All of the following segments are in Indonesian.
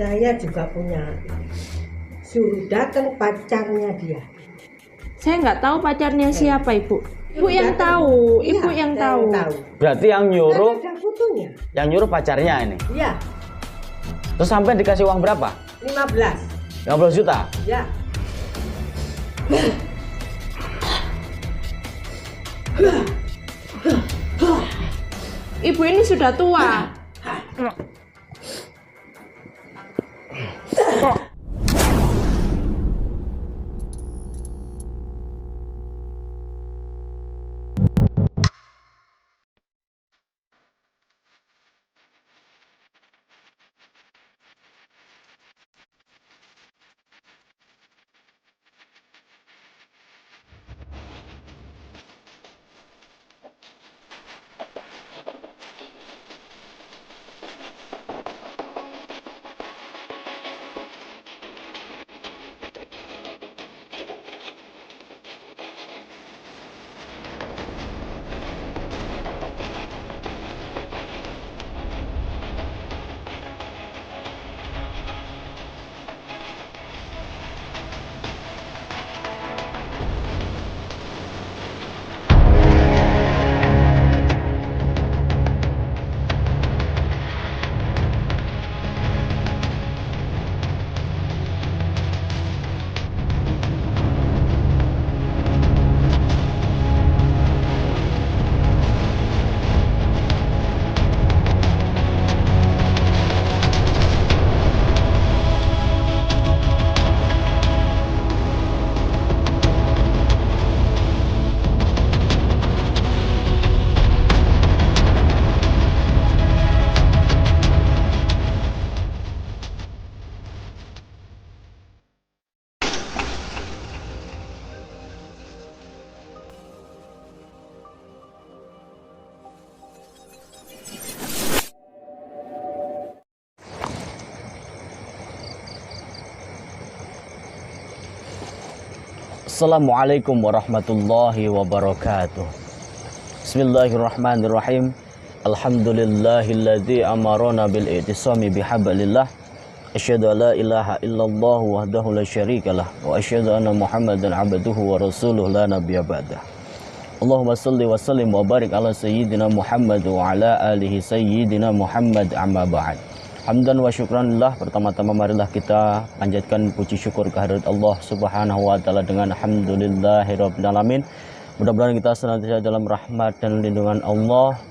Saya juga punya. Suruh datang pacarnya dia. Saya nggak tahu pacarnya siapa, Ibu. Ibu yang tahu, Ibu Iya, yang saya tahu. Berarti yang nyuruh, Ada fotonya. yang nyuruh pacarnya ini. Iya, Terus sampai dikasih uang berapa? 15. 15 juta. Ya. Ibu ini sudah tua. Assalamualaikum warahmatullahi wabarakatuh. Bismillahirrahmanirrahim. Alhamdulillahilladzi amarona bil i'tisami bihablillah. Asyhadu an la ilaha illallah wahdahu la syarikalah wa asyhadu anna Muhammadan abduhu wa rasuluh la nabiyya ba'dah. Allahumma shalli wa sallim wa barik ala sayyidina Muhammad wa ala alihi sayyidina Muhammad amma ba'd. Hamdan wa syukranillah. Pertama-tama marilah kita panjatkan puji syukur kehadirat Allah Subhanahu wa taala dengan alhamdulillahirabbil alamin. Mudah-mudahan kita senantiasa dalam rahmat dan lindungan Allah,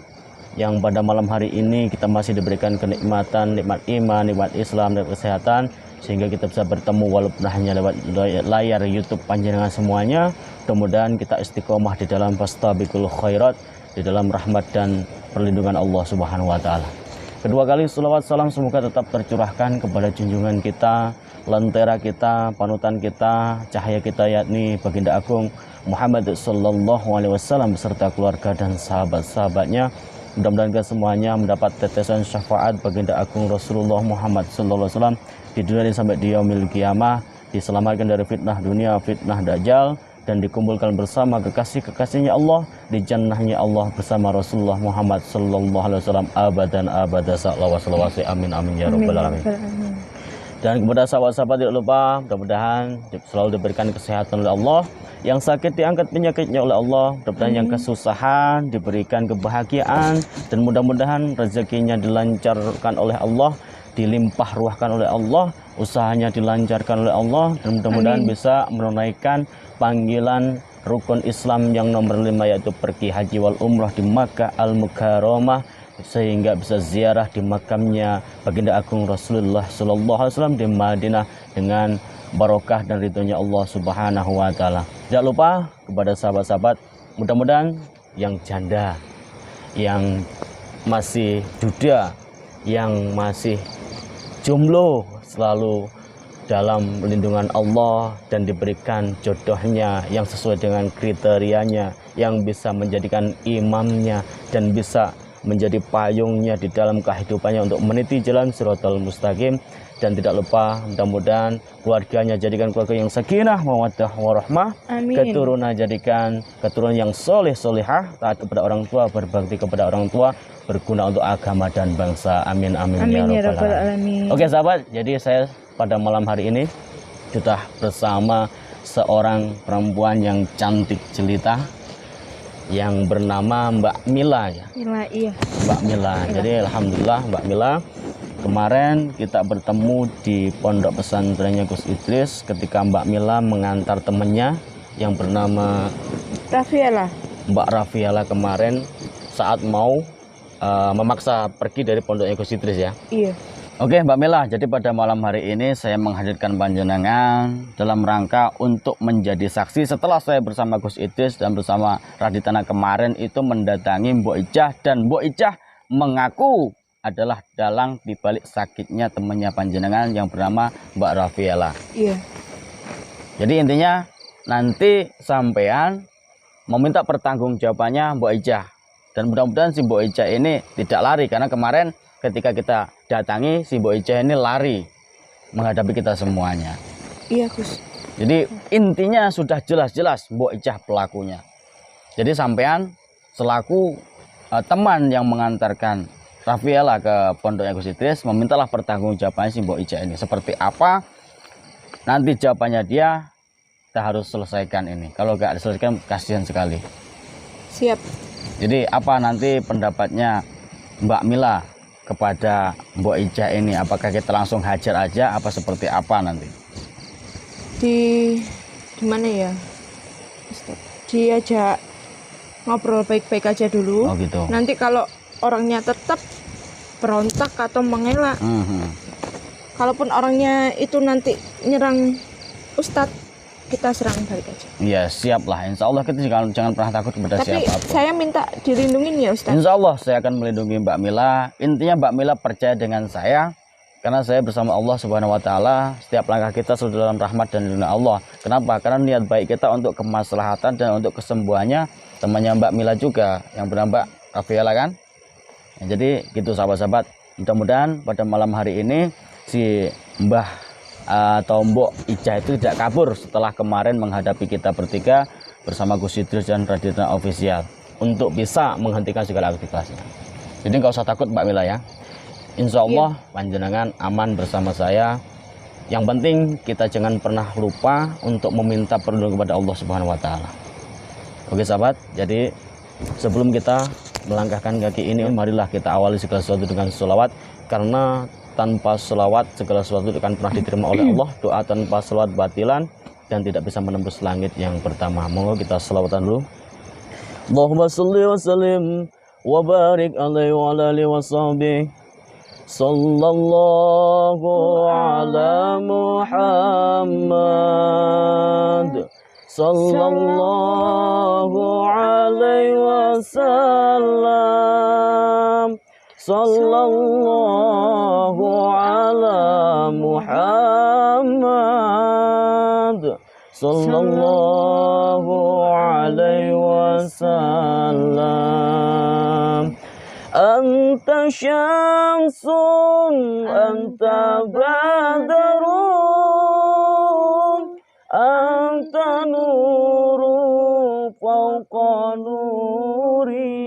yang pada malam hari ini kita masih diberikan kenikmatan, nikmat iman, nikmat Islam, dan kesehatan, sehingga kita bisa bertemu walaupun hanya lewat layar YouTube panjenengan semuanya. Mudah-mudahan kita istiqomah di dalam fastabiqul khairat, di dalam rahmat dan perlindungan Allah Subhanahu wa taala. Kedua kali salawat salam semoga tetap tercurahkan kepada junjungan kita, lentera kita, panutan kita, cahaya kita, yakni Baginda Agung Muhammad sallallahu alaihi wasallam beserta keluarga dan sahabat-sahabatnya. Mudah-mudahan kita semuanya mendapat tetesan syafaat Baginda Agung Rasulullah Muhammad sallallahu alaihi wasallam di dunia ini sampai di yaumil qiyamah, diselamatkan dari fitnah dunia, fitnah dajjal, dan dikumpulkan bersama kekasih-kekasihnya Allah di jannahnya Allah bersama Rasulullah Muhammad sallallahu alaihi wasallam abadan abada salawat amin amin ya rabbal alamin. Dan kepada sahabat-sahabat tidak lupa, mudah-mudahan selalu diberikan kesehatan oleh Allah, yang sakit diangkat penyakitnya oleh Allah, mudah-mudahan yang kesusahan diberikan kebahagiaan, dan mudah-mudahan rezekinya dilancarkan oleh Allah, dilimpah ruahkan oleh Allah, usahanya dilancarkan oleh Allah, dan mudah-mudahan bisa menunaikan panggilan rukun Islam yang nomor 5, yaitu pergi haji wal umrah di Makkah al-Mukarramah, sehingga bisa ziarah di makamnya Baginda Agung Rasulullah sallallahu alaihi wasallam di Madinah dengan barokah dan ridhonya Allah Subhanahu wa taala. Tidak lupa kepada sahabat-sahabat, mudah-mudahan yang janda, yang masih duda, yang masih jomblo selalu dalam lindungan Allah dan diberikan jodohnya yang sesuai dengan kriterianya, yang bisa menjadikan imamnya dan bisa menjadi payungnya di dalam kehidupannya untuk meniti jalan Shiratal Mustaqim, dan tidak lupa mudah-mudahan keluarganya jadikan keluarga yang sakinah, mawaddah warahmah, Amin. keturunan jadikan keturunan yang soleh solehah, taat kepada orang tua, berbakti kepada orang tua, berguna untuk agama dan bangsa. Amin amin, Amin ya rabbal rabbal alamin. alamin. Oke sahabat, jadi saya pada malam hari ini sudah bersama seorang perempuan yang cantik jelita yang bernama Mbak Mila ya. Mila, iya. Mbak Mila. Jadi alhamdulillah Mbak Mila, kemarin kita bertemu di pondok pesantrennya Gus Idris ketika Mbak Mila mengantar temannya yang bernama Rafiela. Mbak Rafiela kemarin saat mau memaksa pergi dari pondoknya Gus Idris ya. Iya. Oke Mbak Mila, jadi pada malam hari ini saya menghadirkan panjenengan dalam rangka untuk menjadi saksi setelah saya bersama Gus Idris dan bersama Raditana kemarin itu mendatangi Mbok Ijah, dan Mbok Ijah mengaku adalah dalang dibalik sakitnya temannya panjenengan yang bernama Mbak Rafiela. Iya. Jadi intinya nanti sampean meminta pertanggungjawabannya Mbok Ijah, dan mudah-mudahan si Mbok Ijah ini tidak lari, karena kemarin ketika kita datangi si Mbok Ijah ini lari menghadapi kita semuanya. Iya Gus. Jadi intinya sudah jelas-jelas Mbok Ijah pelakunya. Jadi sampean selaku teman yang mengantarkan Rafiela ke pondoknya Gus Idris, memintalah pertanggungjawabannya si Mbok Ijah ini. Seperti apa nanti jawabannya dia, kita harus selesaikan ini. Kalau nggak diselesaikan kasihan sekali. Siap. Jadi apa nanti pendapatnya Mbak Mila kepada Mbok Ijah ini? Apakah kita langsung hajar aja apa seperti apa nanti? Gimana ya? Diajak ngobrol baik-baik aja dulu. Oh gitu. Nanti kalau orangnya tetap berontak atau mengelak, kalaupun orangnya itu nanti nyerang Ustadz, kita serang balik aja. Iya siap lah, insya Allah kita jangan pernah takut kepada Tapi siapapun. saya minta dilindungin ya Ustadz. Insya Allah saya akan melindungi Mbak Mila. Intinya Mbak Mila percaya dengan saya, karena saya bersama Allah Subhanahu Wa Taala. Setiap langkah kita selalu dalam rahmat dan lindungan Allah. Kenapa? Karena niat baik kita untuk kemaslahatan dan untuk kesembuhannya temannya Mbak Mila juga yang bernama Mbak Rafiela kan. Ya, jadi gitu sahabat-sahabat. Mudah-mudahan pada malam hari ini si Mbah atau Mbok Ijah itu tidak kabur setelah kemarin menghadapi kita bertiga bersama Gus Idris dan Raditana Official untuk bisa menghentikan segala aktivitasnya. Jadi nggak usah takut Mbak Mila ya. Insya Allah panjenengan aman bersama saya. Yang penting kita jangan pernah lupa untuk meminta perlindungan kepada Allah Subhanahu Wa Taala. Oke sahabat, jadi sebelum kita melangkahkan kaki ini, marilah kita awali segala sesuatu dengan sholawat, karena tanpa sholawat segala sesuatu akan pernah diterima oleh Allah. Doa tanpa sholawat batilan dan tidak bisa menembus langit yang pertama. Monggo kita sholawatan dulu. Allahumma sholli wa sallim wa barik alaihi wa ala alihi wa sahbihi. Sallallahu ala Muhammad. Sallallahu alaihi wasallam. Sallallahu ala Muhammad. Sallallahu alaihi wasallam. Anta syamsun, anta badarun, anta nuru fawqa nuri.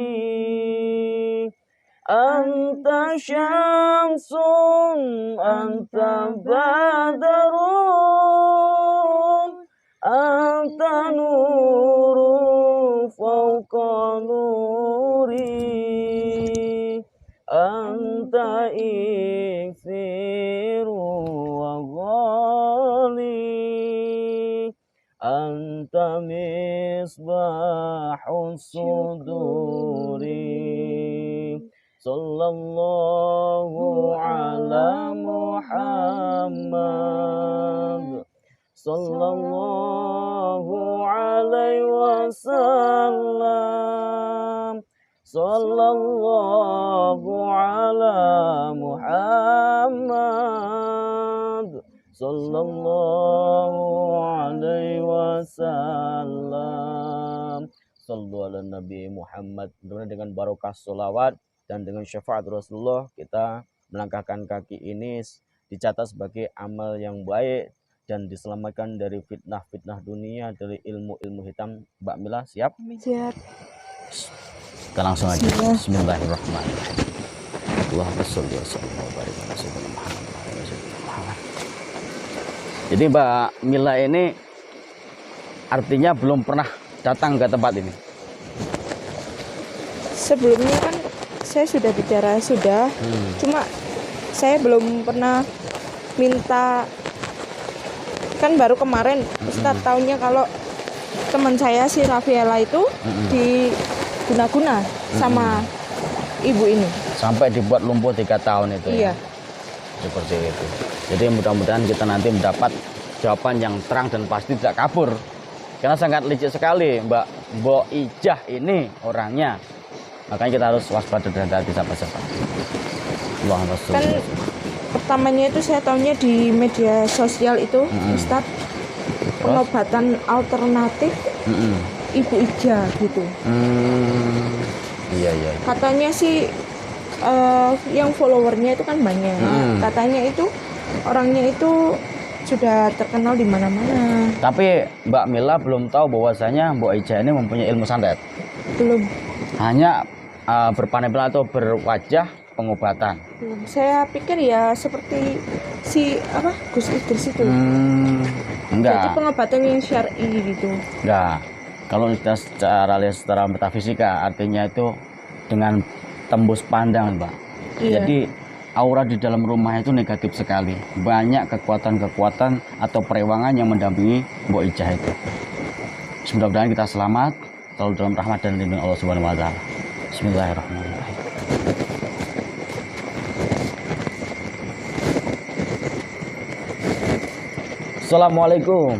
Anta syamsun, anta badarun, anta nuru fawqa nuri. Anta iksiru wa ghali, anta misbahus suduri. Sallallahu ala Muhammad. Sallallahu alaihi wasallam. Sallallahu ala Muhammad. Sallallahu alaihi wasallam. Sallu ala Nabi Muhammad. Dengan barokah sholawat dan dengan syafaat Rasulullah, kita melangkahkan kaki ini dicatat sebagai amal yang baik dan diselamatkan dari fitnah-fitnah dunia, dari ilmu-ilmu hitam. Mbak Mila siap? Siap. Kita langsung aja. Bismillahirrahmanirrahim. Allahumma sholli wa sallim wa barik ala sayyidina Muhammad. Jadi Mbak Mila ini artinya belum pernah datang ke tempat ini. Sebelumnya kan saya sudah bicara cuma saya belum pernah minta. Kan baru kemarin Ustadz taunya kalau teman saya si Rafiela itu diguna-guna sama ibu ini. Sampai dibuat lumpuh 3 tahun itu. Iya. Ya? Seperti itu. Jadi mudah-mudahan kita nanti mendapat jawaban yang terang dan pasti, tidak kabur. Karena sangat licik sekali Mbak Ijah ini orangnya. Makanya kita harus waspada dan hati siapa-siapa. Allahumma sholli. Kan pertamanya itu saya tahunya di media sosial itu, Ustadz, pengobatan alternatif Ibu Ijah gitu. Iya. Katanya sih yang followernya itu kan banyak. Katanya itu orangnya itu sudah terkenal di mana-mana. Tapi Mbak Mila belum tahu bahwasanya Mbak Ijah ini mempunyai ilmu santet. Belum. Hanya berpanel atau berwajah pengobatan. Belum. Saya pikir ya seperti si Gus Idris itu. Jadi Enggak. pengobatan yang syar'i gitu. Enggak. Kalau kita secara metafisika artinya itu dengan tembus pandang, Mbak. Iya. Jadi aura di dalam rumah itu negatif sekali. Banyak kekuatan-kekuatan atau perewangan yang mendampingi Mbok Ijah itu. Mudah-mudahan kita selamat selalu dalam rahmat dan lindungan Allah Subhanahu wa taala. Bismillahirrahmanirrahim. Assalamualaikum.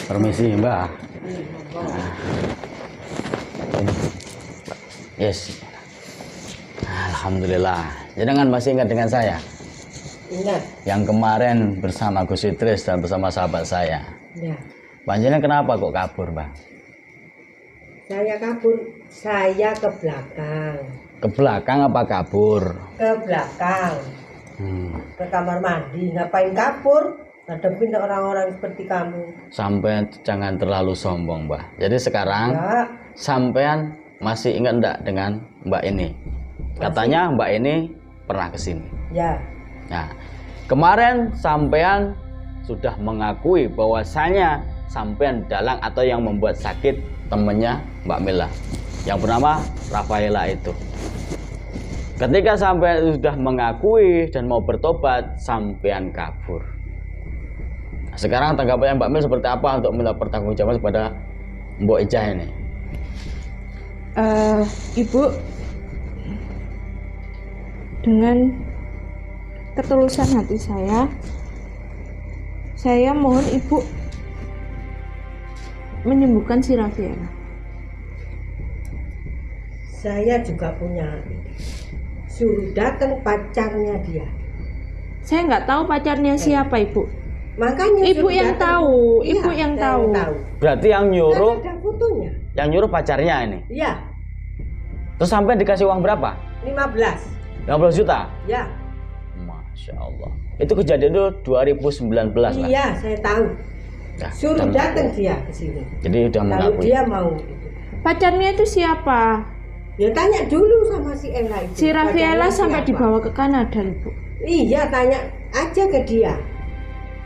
Permisi, Mbak. Yes. Alhamdulillah. Jangan masih ingat dengan saya. Ingat. Yang kemarin bersama Gus Idris dan bersama sahabat saya. Ya. Panjenengan kenapa kok kabur, Mbak? Saya kabur, saya ke belakang. Ke belakang apa kabur? Ke belakang. Ke kamar mandi. Ngapain kabur? Ngadepin orang-orang seperti kamu. Sampai jangan terlalu sombong, Mbak. Jadi sekarang Ya. sampean masih ingat enggak dengan Mbak ini? Katanya Mbak ini pernah ke sini. Ya. Nah, kemarin sampean sudah mengakui bahwasanya sampean dalang atau yang membuat sakit temennya Mbak Mila yang bernama Rafaela itu. Ketika sampean sudah mengakui dan mau bertobat, sampean kabur. Sekarang tanggapannya Mbak Mila seperti apa untuk minta pertanggungjawaban kepada Mbok Ijah ini? Ibu, dengan ketulusan hati saya mohon Ibu menyembuhkan si Rafiela. Saya juga punya. Suruh datang pacarnya dia. Saya nggak tahu pacarnya siapa, Ibu. Makanya Ibu suruh yang datang. tahu, Iya, Ibu yang saya tahu. Berarti yang nyuruh, Kan ada fotonya. yang nyuruh pacarnya ini. Iya, Terus sampai dikasih uang berapa? 15. 15 juta? Ya. Masya Allah. Itu kejadian itu 2019 lah. Iya, saya tahu. Nah, Suruh dan- datang dia ke sini. Jadi udah Kalau mengakui. dia mau gitu. Pacarnya itu siapa? Ya tanya dulu sama si Ella itu. Si Rafiela Pacarnya sampai siapa? dibawa ke Kanada, Ibu. Iya, tanya aja ke dia.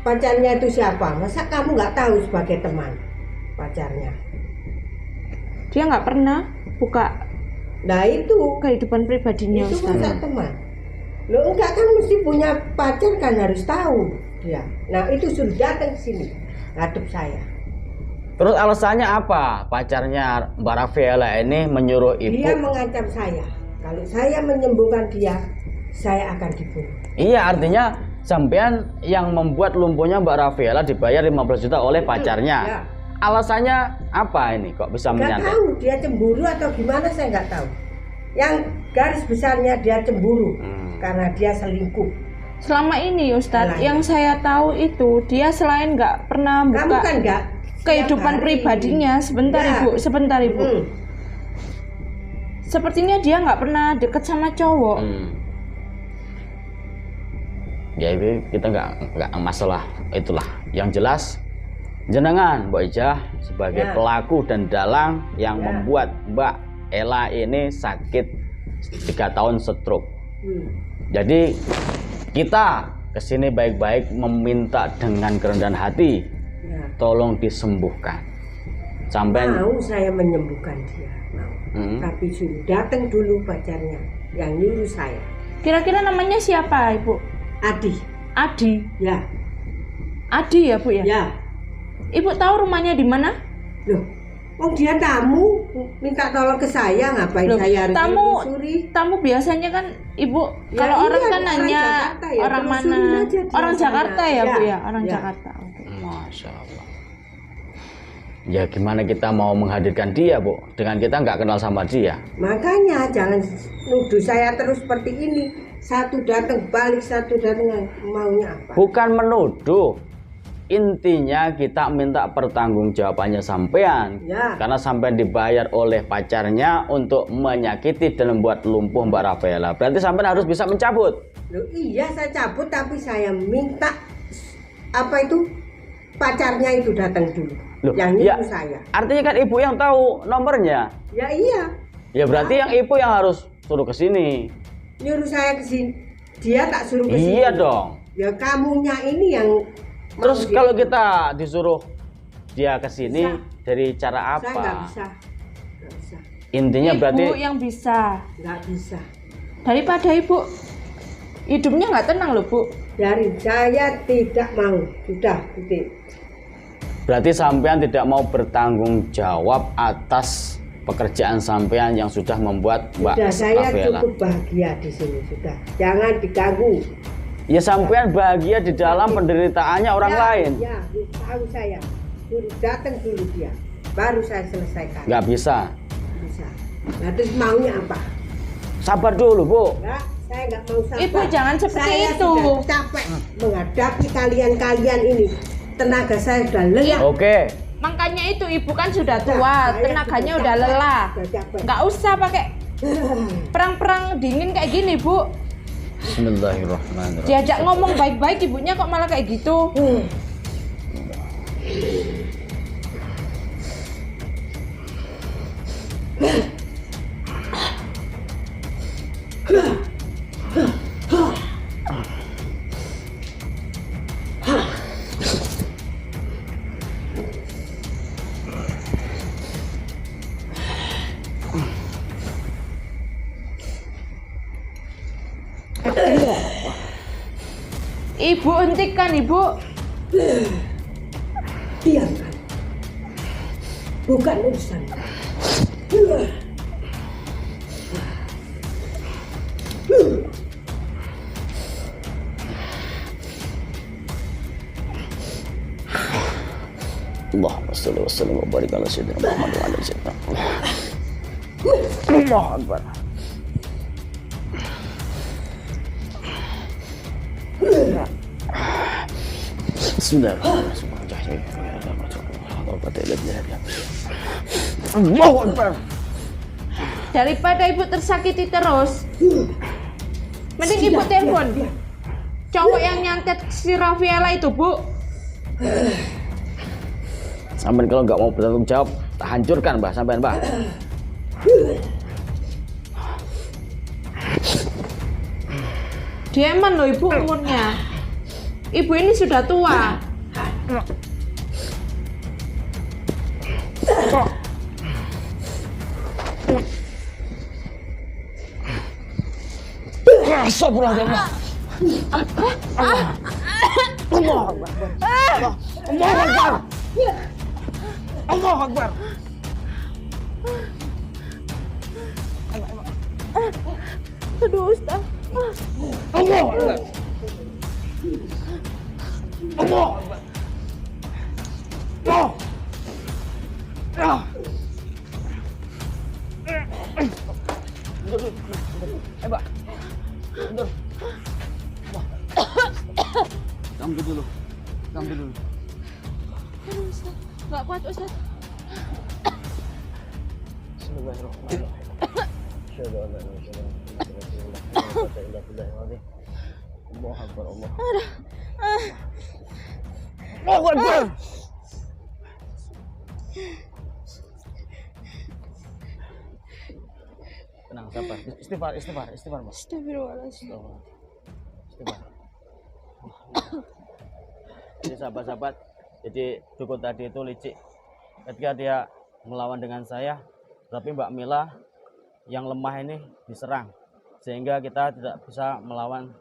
Pacarnya itu siapa? Masa kamu nggak tahu sebagai teman pacarnya? Dia nggak pernah buka Nah itu kehidupan pribadinya, itu Ustaz. masa teman. Lo enggak kan mesti punya pacar kan harus tahu dia. Nah itu suruh datang ke sini ngadep saya. Terus alasannya apa? Pacarnya Mbak Rafaela ini menyuruh ibu. Dia mengancam saya. Kalau saya menyembuhkan dia, saya akan dibunuh. Iya, artinya sampean yang membuat lumpuhnya Mbak Rafaela dibayar 15 juta oleh pacarnya. Ya. Alasannya apa ini kok bisa Nggak menyantet? tahu dia cemburu atau gimana saya nggak tahu. Yang garis besarnya dia cemburu karena dia selingkuh. Selama ini, Ustadz, Selain. yang saya tahu itu dia selain nggak pernah Kamu buka kan nggak kehidupan tiap hari. pribadinya. Sebentar, Ya. Ibu. Sebentar, Ibu. Sepertinya dia nggak pernah deket sama cowok. Ya itu kita nggak masalah itulah. Yang jelas jenengan Mbak Ijah sebagai Ya. pelaku dan dalang yang Ya. membuat Mbak Ella ini sakit 3 tahun stroke. Jadi kita kesini baik-baik meminta dengan kerendahan hati, Ya. tolong disembuhkan. Sampai Mau saya menyembuhkan dia, mau. Tapi suruh datang dulu pacarnya yang nyuruh saya. Kira-kira namanya siapa, Ibu? Adi, Adi. ya, Adi ya, Bu ya? ya. Ibu tahu rumahnya di mana? Loh, oh dia tamu minta tolong ke saya, ngapain Loh, saya harus tamu menelusuri? tamu biasanya kan Ibu Ya, kalau iya, orang kan orang nanya Jakarta ya, orang telusurin mana? aja dia Orang sana. Jakarta ya, Bu Ya, ya? Orang ya. Jakarta. Oke. Masya Allah. Ya gimana kita mau menghadirkan dia, Bu? Dengan kita nggak kenal sama dia. Makanya jangan nuduh saya terus seperti ini. Satu datang balik, satu datang, maunya apa? Bukan menuduh. Intinya kita minta pertanggungjawabannya sampean. Ya. Karena sampean dibayar oleh pacarnya untuk menyakiti dan membuat lumpuh Mbak Rafaela. Berarti sampean harus bisa mencabut. Loh, iya saya cabut, tapi saya minta apa itu pacarnya itu datang dulu. Loh, yang ya, nyuruh saya. artinya kan ibu yang tahu nomornya. Ya iya, Ya berarti yang ibu yang harus suruh ke sini. nyuruh saya ke sini. Dia tak suruh ke sini. Iya dong. Ya kamunya ini yang mau Terus dia- kalau kita disuruh dia ke sini Bisa. dari cara saya nggak apa? bisa. Nggak bisa. Intinya Ibu berarti yang bisa. Nggak bisa. Daripada Ibu hidupnya nggak tenang loh, Bu. Dari saya tidak mau. Sudah, titik. berarti sampean tidak mau bertanggung jawab atas pekerjaan sampean yang sudah membuat Mbak Sudah, saya Rafaela. cukup bahagia di sini. Sudah, jangan diganggu. Ya sampean bahagia di dalam penderitaannya orang Ya, lain. Ya, tahu saya. Suruh datang dulu dia, baru saya selesaikan. Nggak bisa. Bisa. Nah, terus maunya apa? Sabar dulu, Bu. Enggak, saya nggak mau sabar. Ibu jangan seperti saya itu. Sudah capek menghadapi kalian-kalian ini. Tenaga saya sudah lelah. Oke. Makanya itu Ibu kan sudah Sudah, tua, saya tenaganya sudah udah capek, lelah. sudah capek. Nggak usah pakai perang-perang dingin kayak gini, Bu. Bismillahirrahmanirrahim. Diajak ngomong baik-baik ibunya kok malah kayak gitu. Ibu hentikan, Ibu. Diamkan. Bukan urusan. Allahumma shalli wa sallim wa barik ala sayyidina Muhammad wa ala sayyidina Muhammad. Allahu Akbar. Bismillahirrahmanirrahim. Allahu Akbar. Daripada Ibu tersakiti terus, mending Ibu telepon cowok yang nyantet si Rafaela itu, Bu. Sampai kalau nggak mau bertanggung jawab, tak hancurkan, Mbah, sampean, Mbah. Dieman loh Ibu umurnya. Ibu ini sudah tua. Astagfirullahaladzim. Allahu Akbar. Aduh, Ustaz. Allahu Akbar. Allahu Akbar. Oh. Ah. Mbak. Mundur. Kamu dulu. Kamu dulu. Aduh, Ustaz. Nggak kuat, Ustaz. Bismillahirrahmanirrahim. Asyhadu an la ilaha illallah wa asyhadu anna Muhammadan rasulullah. Allahu Akbar, Allah. Ah. Allahu Akbar. Tenang, sabar. Istighfar, Mas. Astagfirullahaladzim. Istighfar. Jadi sahabat-sahabat, jadi dukun tadi itu licik. Ketika dia melawan dengan saya, tapi Mbak Mila yang lemah ini diserang, sehingga kita tidak bisa melawan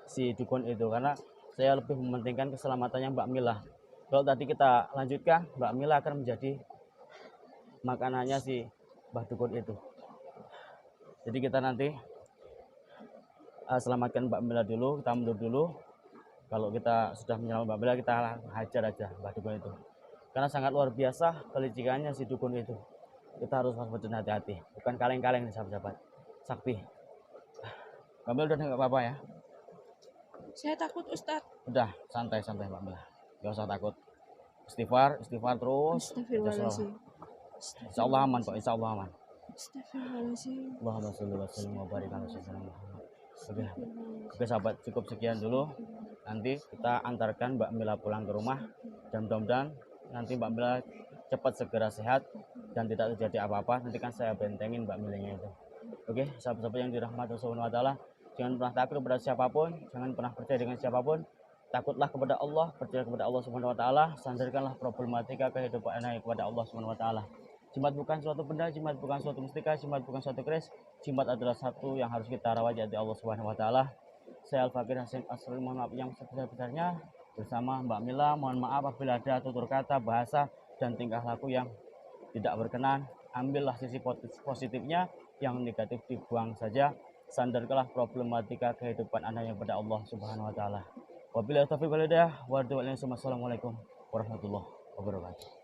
si dukun itu, karena saya lebih mementingkan keselamatannya Mbak Mila. Kalau tadi kita lanjutkan, Mbak Mila akan menjadi makanannya si Mbah Dukun itu. Jadi kita nanti selamatkan Mbak Mila dulu, kita mundur dulu. Kalau kita sudah menyelamatkan Mbak Mila, kita hajar aja Mbah Dukun itu, karena sangat luar biasa kelicikannya si dukun itu. Kita harus waspada, hati-hati, bukan kaleng-kaleng nih sahabat-sahabat. Sakti. Mbak Mila udah nggak apa-apa ya? Saya takut Ustadz. Udah, santai Mbak Mila, nggak usah takut. Istighfar terus. Astagfirullahaladzim. Insya Allah aman kok, insya Allah aman. Astagfirullahaladzim. Allahumma sholli wa sallim wa barik ala sayyidina Muhammad. Oke sahabat, cukup sekian dulu. Nanti kita antarkan Mbak Mila pulang ke rumah, dan mudah-mudahan nanti Mbak Mila cepat segera sehat dan tidak terjadi apa-apa. Nanti kan saya bentengin Mbak Milanya itu. Oke, sahabat-sahabat yang dirahmati Allah Subhanahu wa taala, jangan pernah takut kepada siapapun, jangan pernah percaya dengan siapapun. Takutlah kepada Allah, percaya kepada Allah Subhanahu wa taala, sandarkanlah problematika kehidupan Anda kepada Allah Subhanahu wa taala. Jimat bukan suatu benda, jimat bukan suatu mustika, jimat bukan suatu keris. Jimat adalah satu yang harus kita rawat di Allah Subhanahu wa taala. Saya Al-Fakir Hasim Asrul, mohon maaf yang sebesar-besarnya bersama Mbak Mila. Mohon maaf apabila ada tutur kata, bahasa, dan tingkah laku yang tidak berkenan. Ambillah sisi positifnya, yang negatif dibuang saja. Sandarkanlah problematika kehidupan Anda yang pada Allah Subhanahu wa taala. Wabillahi taufiq wal hidayah. Wassalamualaikum warahmatullahi wabarakatuh.